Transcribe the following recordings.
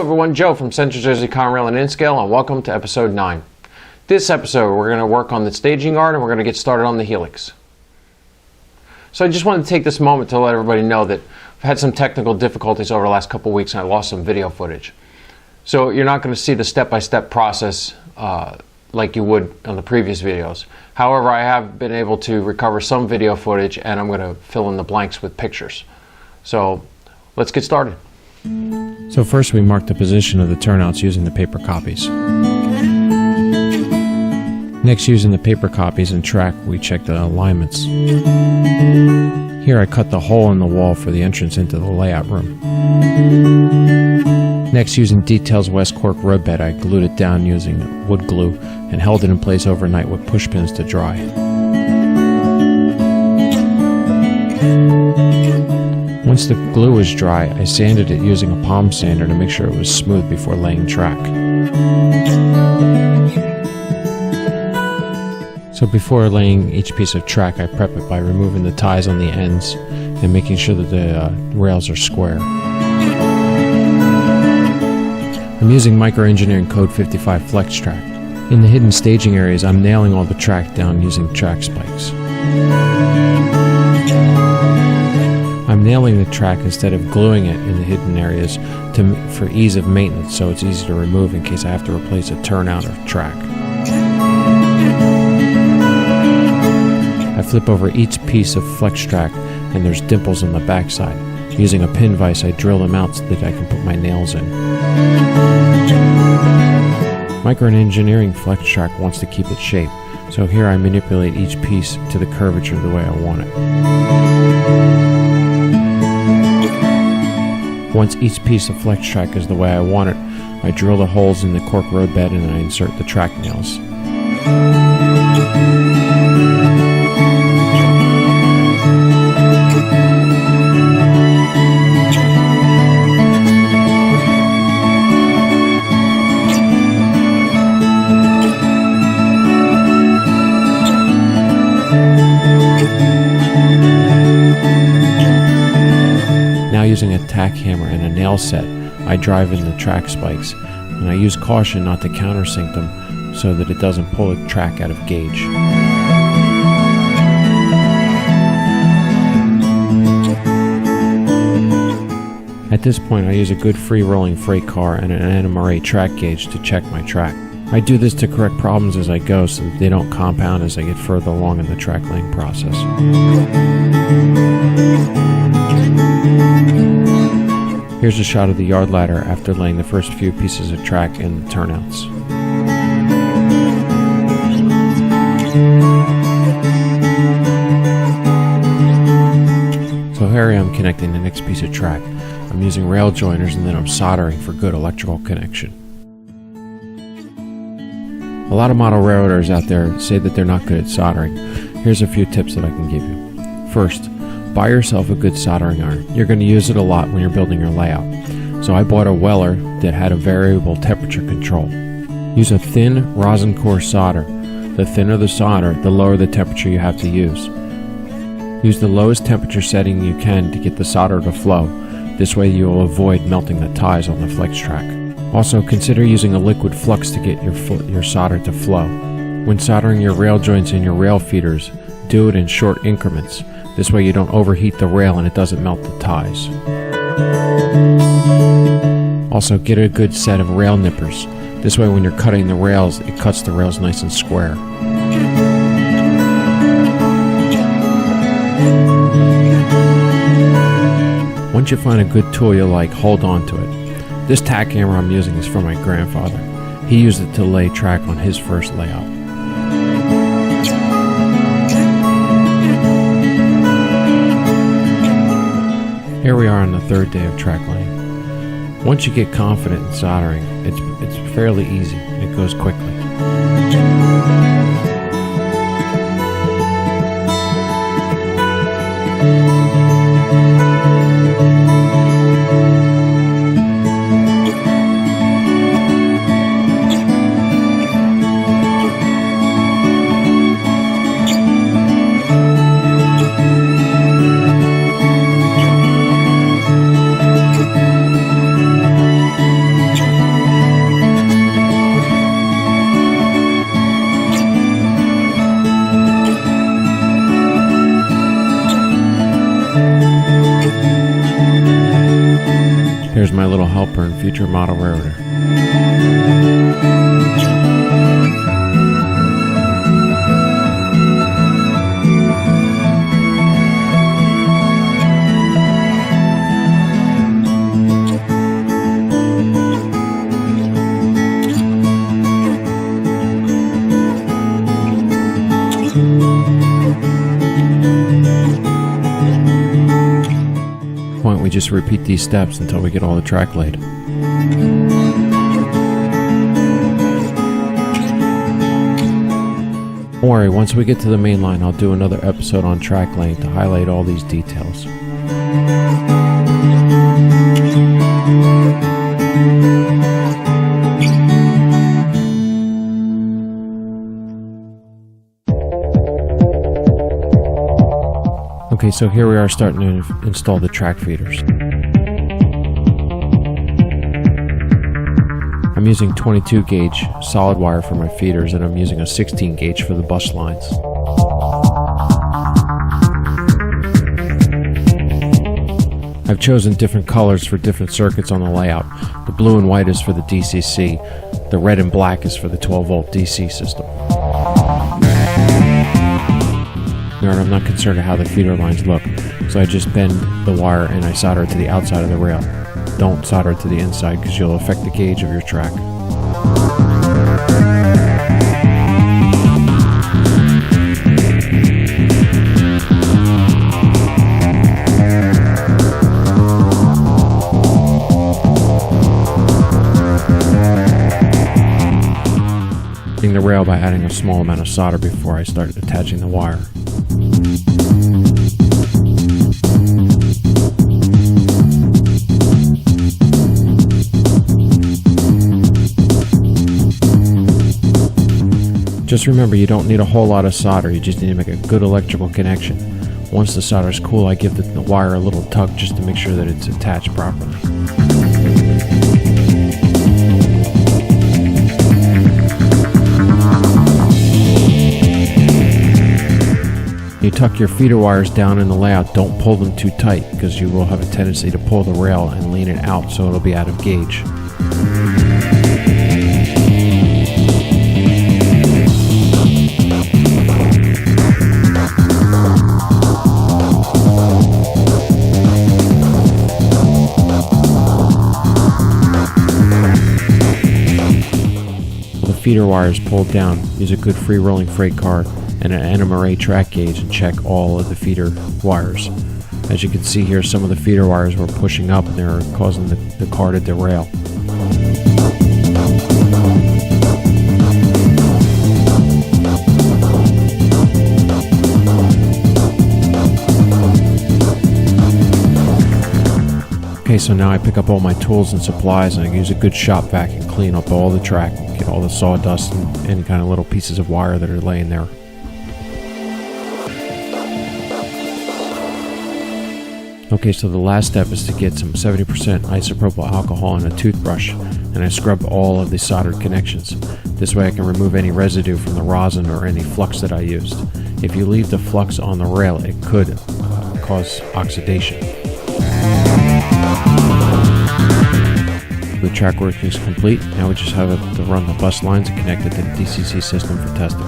everyone, Joe from Central Jersey Conrail and Inscale, and welcome to episode 9. This episode we're going to work on the staging yard and we're going to get started on the helix. So I just wanted to take this moment to let everybody know that I've had some technical difficulties over the last couple of weeks and I lost some video footage. So you're not going to see the step-by-step process like you would on the previous videos. However, I have been able to recover some video footage and I'm going to fill in the blanks with pictures. So let's get started. So first we mark the position of the turnouts using the paper copies. Next, using the paper copies and track, we check the alignments. Here I cut the hole in the wall for the entrance into the layout room. Next, using Details West cork road bed, I glued it down using wood glue and held it in place overnight with push pins to dry. Once the glue was dry, I sanded it using a palm sander to make sure it was smooth before laying track. So before laying each piece of track, I prep it by removing the ties on the ends and making sure that the rails are square. I'm using Microengineering Code 55 Flex Track. In the hidden staging areas, I'm nailing all the track down using track spikes. I'm nailing the track instead of gluing it in the hidden areas for ease of maintenance, so it's easy to remove in case I have to replace a turnout or track. I flip over each piece of flex track and there's dimples on the backside. Using a pin vise, I drill them out so that I can put my nails in. Microengineering Flex Track wants to keep its shape, so here I manipulate each piece to the curvature the way I want it. Once each piece of flex track is the way I want it, I drill the holes in the cork road bed and I insert the track nails. Now using a tack hammer and a nail set, I drive in the track spikes, and I use caution not to countersink them so that it doesn't pull the track out of gauge. At this point I use a good free-rolling freight car and an NMRA track gauge to check my track. I do this to correct problems as I go so that they don't compound as I get further along in the track laying process. Here's a shot of the yard ladder after laying the first few pieces of track and the turnouts. So here I am connecting the next piece of track. I'm using rail joiners and then I'm soldering for good electrical connection. A lot of model railroaders out there say that they're not good at soldering. Here's a few tips that I can give you. First, buy yourself a good soldering iron. You're going to use it a lot when you're building your layout. So I bought a Weller that had a variable temperature control. Use a thin rosin core solder. The thinner the solder, the lower the temperature you have to use. Use the lowest temperature setting you can to get the solder to flow. This way you will avoid melting the ties on the flex track. Also, consider using a liquid flux to get your solder to flow. When soldering your rail joints and your rail feeders, do it in short increments. This way you don't overheat the rail and it doesn't melt the ties. Also, get a good set of rail nippers. This way when you're cutting the rails, it cuts the rails nice and square. Once you find a good tool you like, hold on to it. This tack hammer I'm using is from my grandfather. He used it to lay track on his first layout. Here we are on the third day of track laying. Once you get confident in soldering, it's fairly easy. It goes quickly. Here's my little helper and future model railroader. We just repeat these steps until we get all the track laid. Don't worry, once we get to the main line, I'll do another episode on track laying to highlight all these details. Okay, so here we are starting to install the track feeders. I'm using 22 gauge solid wire for my feeders, and I'm using a 16 gauge for the bus lines. I've chosen different colors for different circuits on the layout. The blue and white is for the DCC, the red and black is for the 12 volt DC system. I'm not concerned with how the feeder lines look, so I just bend the wire and I solder it to the outside of the rail. Don't solder it to the inside because you'll affect the gauge of your track. The rail by adding a small amount of solder before I start attaching the wire. Just remember, you don't need a whole lot of solder, you just need to make a good electrical connection. Once the solder is cool, I give the wire a little tug just to make sure that it's attached properly. You tuck your feeder wires down in the layout, don't pull them too tight because you will have a tendency to pull the rail and lean it out so it'll be out of gauge. The feeder wire is pulled down. Use a good free rolling freight car and an NMRA track gauge and check all of the feeder wires. As you can see here, some of the feeder wires were pushing up and they were causing the car to derail. Okay, so now I pick up all my tools and supplies and I use a good shop vac and clean up all the track, get all the sawdust and any kind of little pieces of wire that are laying there. Okay, so the last step is to get some 70% isopropyl alcohol in a toothbrush, and I scrub all of the soldered connections. This way I can remove any residue from the rosin or any flux that I used. If you leave the flux on the rail, it could cause oxidation. The track work is complete. Now we just have to run the bus lines and connect it to the DCC system for testing.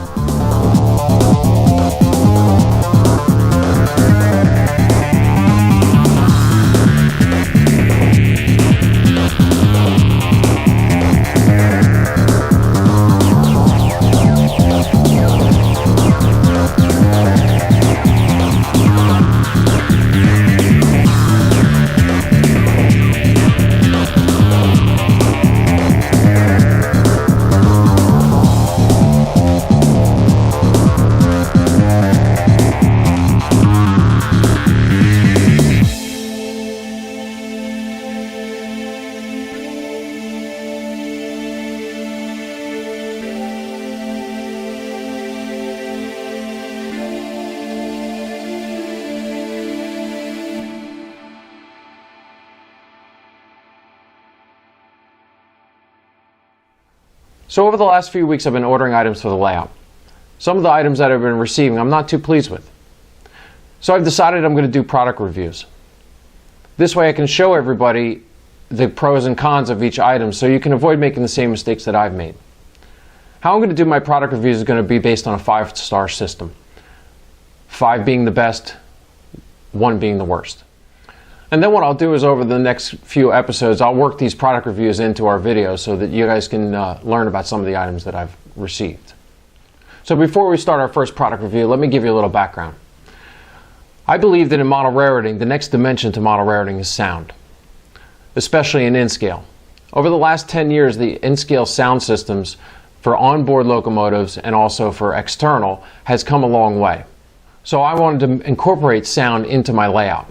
So over the last few weeks I've been ordering items for the layout. Some of the items that I've been receiving I'm not too pleased with. So I've decided I'm going to do product reviews. This way I can show everybody the pros and cons of each item so you can avoid making the same mistakes that I've made. How I'm going to do my product reviews is going to be based on a 5-star system. 5 being the best, 1 being the worst. And then what I'll do is over the next few episodes, I'll work these product reviews into our videos so that you guys can learn about some of the items that I've received. So before we start our first product review, let me give you a little background. I believe that in model railroading, the next dimension to model railroading is sound, especially in in-scale. Over the last 10 years, the in-scale sound systems for onboard locomotives and also for external has come a long way. So I wanted to incorporate sound into my layout.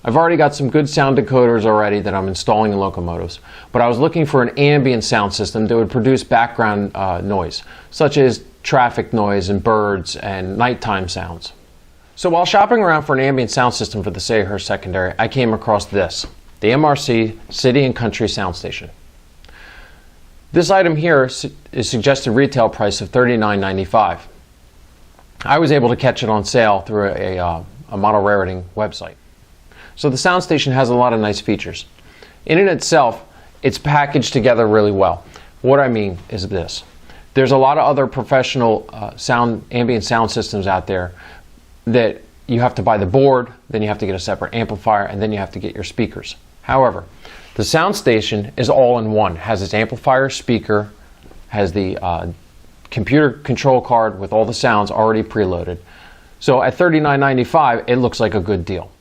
I've already got some good sound decoders already that I'm installing in locomotives, but I was looking for an ambient sound system that would produce background noise, such as traffic noise and birds and nighttime sounds. So while shopping around for an ambient sound system for the Sayrehurst secondary, I came across this, the MRC City and Country Sound Station. This item here is suggested retail price of $39.95. I was able to catch it on sale through a model railroading website. So the sound station has a lot of nice features. In itself, it's packaged together really well. What I mean is this. There's a lot of other professional ambient sound systems out there that you have to buy the board, then you have to get a separate amplifier, and then you have to get your speakers. However, the sound station is all in one. It has its amplifier, speaker, has the computer control card with all the sounds already preloaded. So at $39.95, it looks like a good deal.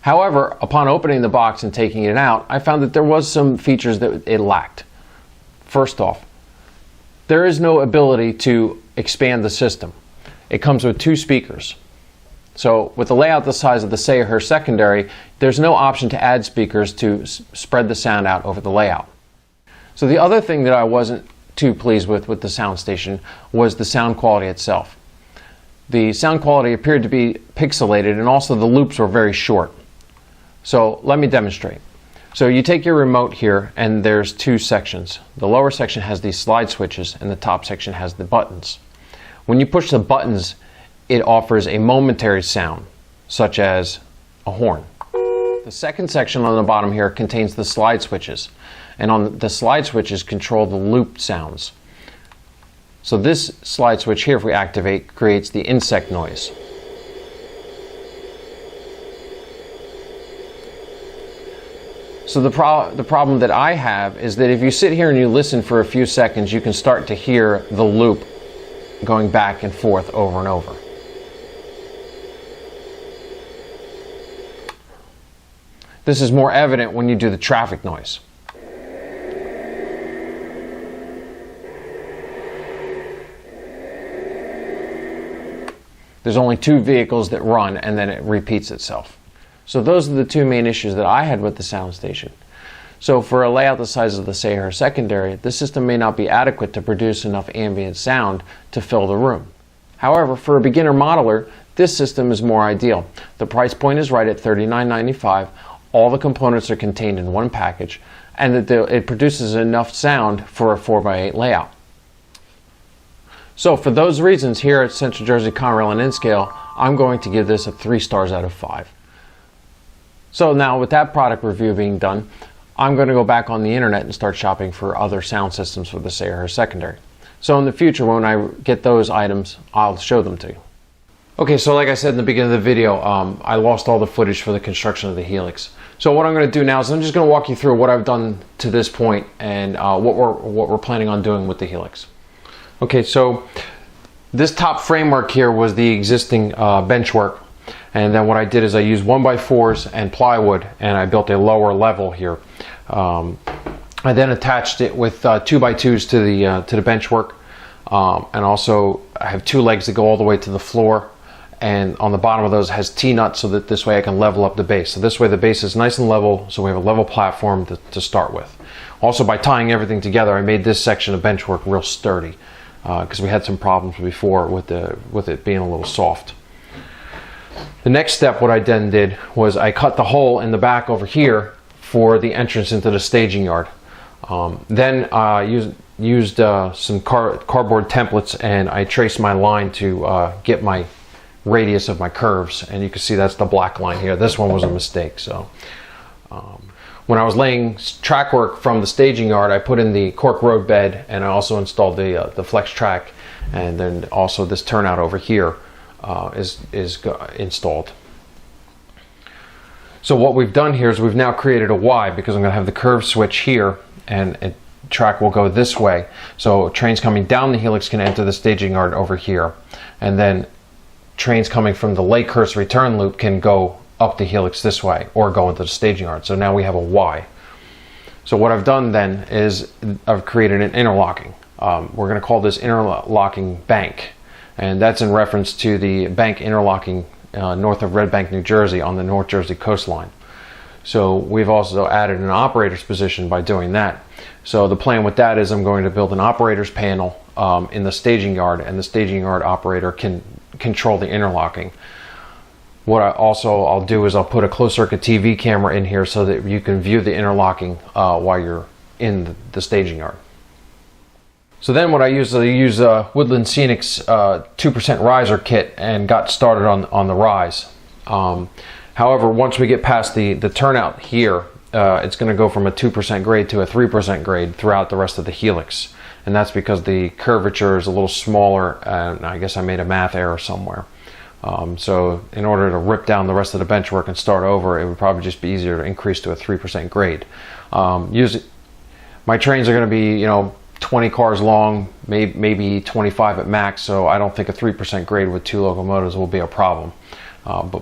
However, upon opening the box and taking it out, I found that there was some features that it lacked. First off, there is no ability to expand the system. It comes with 2 speakers. So with the layout the size of the Sayrehurst secondary, there's no option to add speakers to spread the sound out over the layout. So the other thing that I wasn't too pleased with the sound station was the sound quality itself. The sound quality appeared to be pixelated, and also the loops were very short. So let me demonstrate. So you take your remote here, and there's 2 sections. The lower section has these slide switches, and the top section has the buttons. When you push the buttons, it offers a momentary sound, such as a horn. The second section on the bottom here contains the slide switches, and on the slide switches control the loop sounds. So this slide switch here, if we activate, creates the insect noise. So the problem that I have is that if you sit here and you listen for a few seconds, you can start to hear the loop going back and forth over and over. This is more evident when you do the traffic noise. There's only 2 vehicles that run, and then it repeats itself. So those are the 2 main issues that I had with the sound station. So for a layout the size of the Sayrehurst secondary, the system may not be adequate to produce enough ambient sound to fill the room. However, for a beginner modeler, this system is more ideal. The price point is right at $39.95. All the components are contained in one package, and that it produces enough sound for a 4x8 layout. So for those reasons, here at Central Jersey Conrail and N-Scale, I'm going to give this a 3 stars out of 5. So now with that product review being done, I'm going to go back on the internet and start shopping for other sound systems for the Sayrehurst secondary. So in the future, when I get those items, I'll show them to you. Okay, so like I said in the beginning of the video, I lost all the footage for the construction of the helix. So what I'm going to do now is I'm just going to walk you through what I've done to this point and what we're planning on doing with the helix. Okay, so this top framework here was the existing bench work. And then what I did is I used 1x4s and plywood, and I built a lower level here. I then attached it with 2x2s to the bench work, and also I have 2 legs that go all the way to the floor, and on the bottom of those has T-nuts so that this way I can level up the base. So this way the base is nice and level, so we have a level platform to start with. Also, by tying everything together, I made this section of bench work real sturdy because we had some problems before with it being a little soft. The next step, what I then did was I cut the hole in the back over here for the entrance into the staging yard. Then I used some cardboard templates, and I traced my line to get my radius of my curves, and you can see that's the black line here. This one was a mistake. So when I was laying track work from the staging yard, I put in the cork road bed, and I also installed the flex track, and then also this turnout over here is installed. So what we've done here is we've now created a Y, because I'm going to have the curve switch here, and track will go this way. So trains coming down the helix can enter the staging yard over here, and then trains coming from the Sayrehurst return loop can go up the helix this way or go into the staging yard. So now we have a Y. So what I've done then is I've created an interlocking. We're going to call this interlocking bank, and that's in reference to the bank interlocking north of Red Bank, New Jersey, on the North Jersey coastline. So we've also added an operator's position by doing that. So the plan with that is I'm going to build an operator's panel in the staging yard, and the staging yard operator can control the interlocking. What I'll do is I'll put a closed circuit TV camera in here so that you can view the interlocking while you're in the staging yard. So then what I use Woodland Scenic's 2% riser kit and got started on the rise. However, once we get past the turnout here, it's going to go from a 2% grade to a 3% grade throughout the rest of the helix. And that's because the curvature is a little smaller, and I guess I made a math error somewhere. So in order to rip down the rest of the bench work and start over, it would probably just be easier to increase to a 3% grade. My trains are going to be, 20 cars long, maybe 25 at max, so I don't think a 3% grade with 2 locomotives will be a problem. But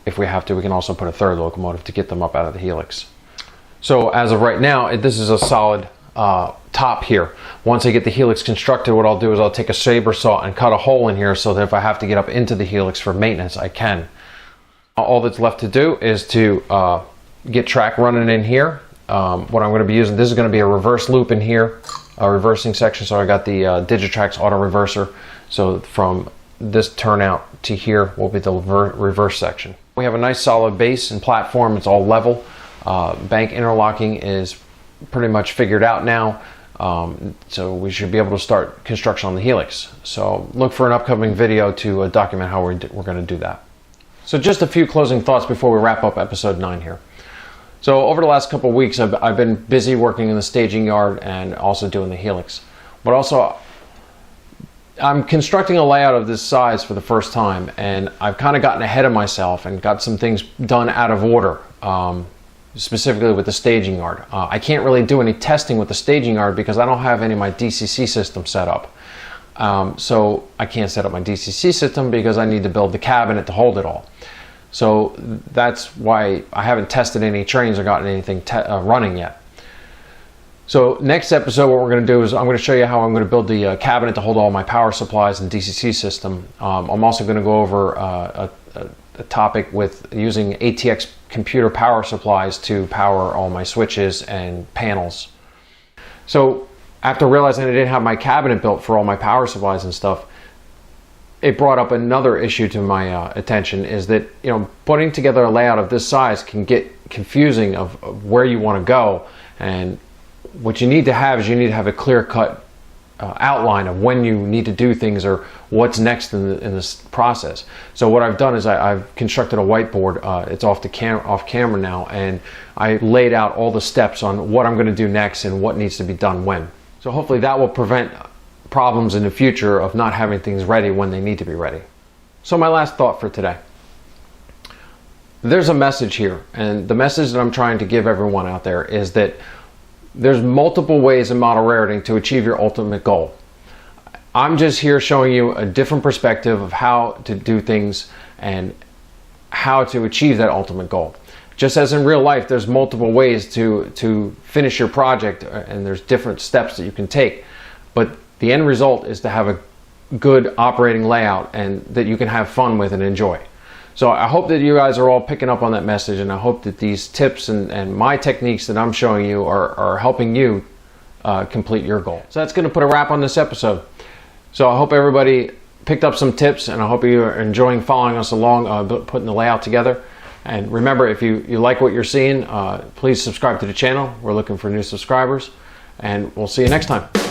if we have to, we can also put a third locomotive to get them up out of the helix. So as of right now, this is a solid top here. Once I get the helix constructed, what I'll do is I'll take a saber saw and cut a hole in here so that if I have to get up into the helix for maintenance, I can. All that's left to do is to get track running in here. What I'm going to be using, this is going to be a reverse loop in here, a reversing section. So I got the Digitrax auto reverser. So from this turnout to here will be the reverse section. We have a nice solid base and platform. It's all level. Bank interlocking is pretty much figured out now. So we should be able to start construction on the helix. So look for an upcoming video to document how we're going to do that. So just a few closing thoughts before we wrap up episode 9 here. So over the last couple of weeks, I've been busy working in the staging yard and also doing the helix. But also, I'm constructing a layout of this size for the first time, and I've kind of gotten ahead of myself and got some things done out of order, specifically with the staging yard. I can't really do any testing with the staging yard because I don't have any of my DCC system set up. So I can't set up my DCC system because I need to build the cabinet to hold it all. So that's why I haven't tested any trains or gotten anything running yet. So next episode, what we're going to do is I'm going to show you how I'm going to build the cabinet to hold all my power supplies and DCC system. I'm also going to go over a topic with using ATX computer power supplies to power all my switches and panels. So after realizing I didn't have my cabinet built for all my power supplies and stuff, it brought up another issue to my attention, is that putting together a layout of this size can get confusing of where you want to go, and what you need to have is you need to have a clear-cut outline of when you need to do things or what's next in this process. So what I've done is I've constructed a whiteboard. It's off camera now, and I laid out all the steps on what I'm going to do next and what needs to be done when. So hopefully that will prevent problems in the future of not having things ready when they need to be ready. So my last thought for today. There's a message here, and the message that I'm trying to give everyone out there is that there's multiple ways in model railroading to achieve your ultimate goal. I'm just here showing you a different perspective of how to do things and how to achieve that ultimate goal. Just as in real life, there's multiple ways to finish your project, and there's different steps that you can take. But the end result is to have a good operating layout and that you can have fun with and enjoy. So I hope that you guys are all picking up on that message, and I hope that these tips and my techniques that I'm showing you are helping you complete your goal. So that's going to put a wrap on this episode. So I hope everybody picked up some tips, and I hope you are enjoying following us along, putting the layout together. And remember, if you like what you're seeing, please subscribe to the channel. We're looking for new subscribers, and we'll see you next time.